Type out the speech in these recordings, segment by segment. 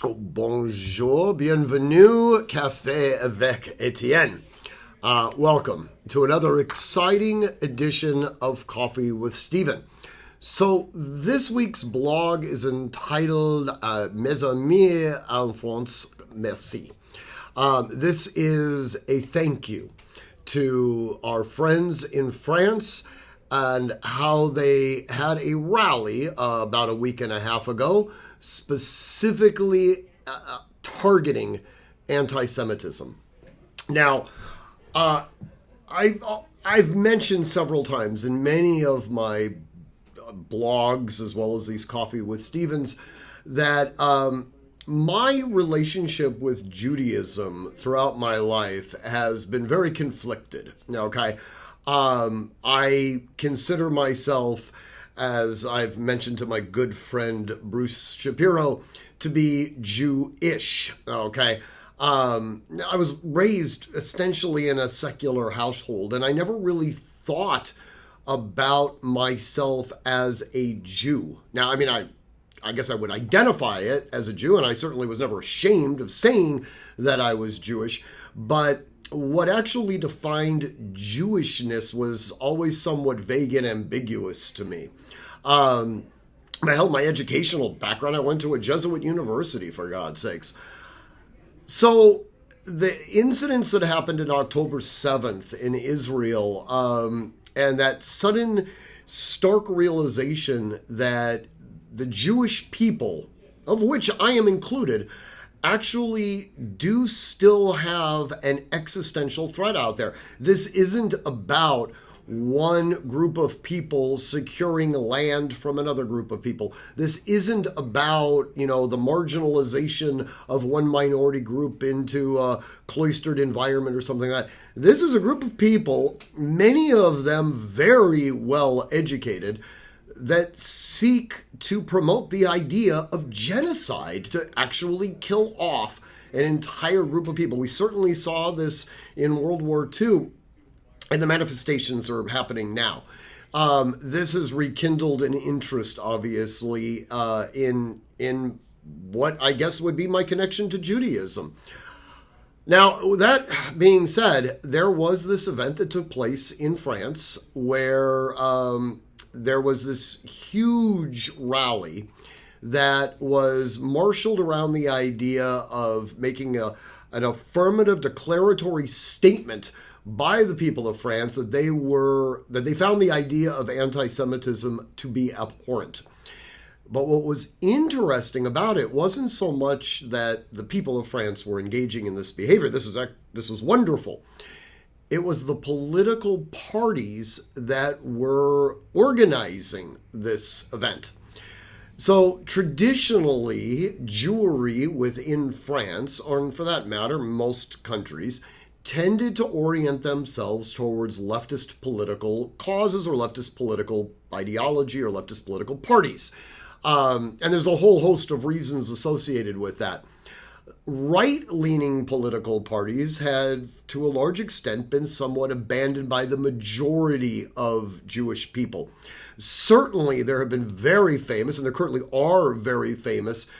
Bonjour, bienvenue, Café avec Etienne. Welcome to another exciting edition of Coffee with Stephen. So this week's blog is entitled Mes amis en France, merci. This is a thank you to our friends in France and how they had a rally about a week and a half ago, specifically targeting anti-Semitism. Now, I've mentioned several times in many of my blogs, as well as these Coffee with Stevens, that my relationship with Judaism throughout my life has been very conflicted. Okay, I consider myself, as I've mentioned to my good friend Bruce Shapiro, to be Jewish. Okay. I was raised essentially in a secular household, and I never really thought about myself as a Jew. Now, I mean, I guess I would identify it as a Jew, and I certainly was never ashamed of saying that I was Jewish, but what actually defined Jewishness was always somewhat vague and ambiguous to me. I held my educational background. I went to a Jesuit university, for God's sakes. So the incidents that happened on October 7th in Israel, and that sudden stark realization that the Jewish people, of which I am included, actually do still have an existential threat out there. This isn't about one group of people securing land from another group of people. This isn't about, the marginalization of one minority group into a cloistered environment or something like that. This is a group of people, many of them very well educated, that seek to promote the idea of genocide, to actually kill off an entire group of people. We certainly saw this in World War II, and the manifestations are happening now. This has rekindled an interest, obviously, in what I guess would be my connection to Judaism. Now, that being said, there was this event that took place in France where there was this huge rally that was marshaled around the idea of making an affirmative declaratory statement by the people of France that they found the idea of anti-Semitism to be abhorrent. But what was interesting about it wasn't so much that the people of France were engaging in this behavior. This was wonderful. It was the political parties that were organizing this event. So traditionally, Jewry within France, or for that matter, most countries, tended to orient themselves towards leftist political causes or leftist political ideology or leftist political parties. And there's a whole host of reasons associated with that. Right-leaning political parties had, to a large extent, been somewhat abandoned by the majority of Jewish people. Certainly, there have been very famous, and there currently are very famous,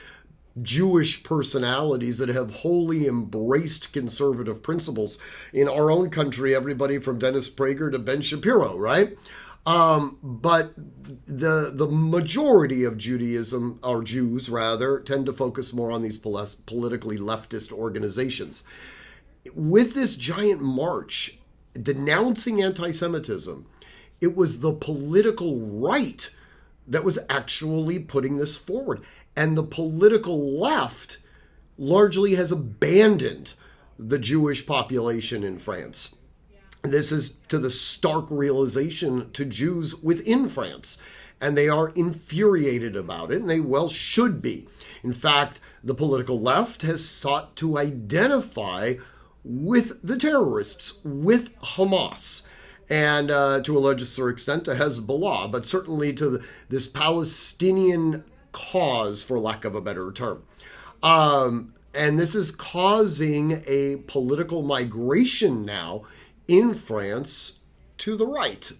Jewish personalities that have wholly embraced conservative principles. In our own country, everybody from Dennis Prager to Ben Shapiro, right? But the majority of Judaism, or Jews rather, tend to focus more on these politically leftist organizations. With this giant march denouncing anti-Semitism, it was the political right that was actually putting this forward. And the political left largely has abandoned the Jewish population in France. This is to the stark realization to Jews within France, and they are infuriated about it, and they well should be. In fact, the political left has sought to identify with the terrorists, with Hamas, and to a lesser extent to Hezbollah, but certainly to this Palestinian cause, for lack of a better term. And this is causing a political migration now in France to the right.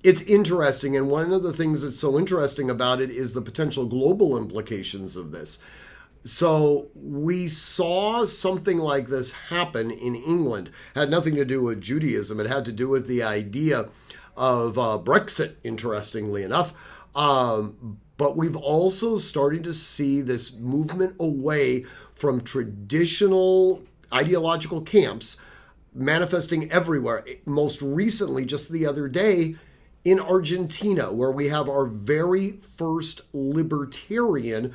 It's interesting, and one of the things that's so interesting about it is the potential global implications of this. So we saw something like this happen in England. It had nothing to do with Judaism. It had to do with the idea of Brexit, interestingly enough. But we've also started to see this movement away from traditional ideological camps manifesting everywhere. Most recently, just the other day, in Argentina, where we have our very first libertarian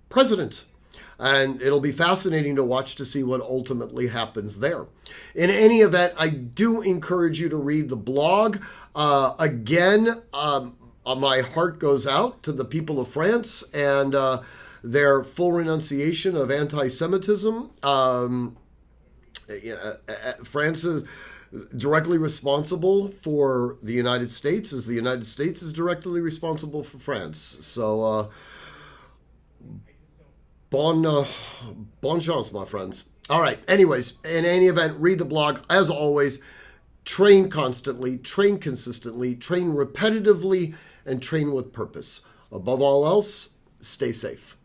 president. And it'll be fascinating to watch to see what ultimately happens there. In any event, I do encourage you to read the blog. My heart goes out to the people of France and their full renunciation of anti-Semitism. France is directly responsible for the United States, as the United States is directly responsible for France. So, bon chance, my friends. All right. Anyways, in any event, read the blog. As always, train constantly, train consistently, train repetitively, and train with purpose. Above all else, stay safe.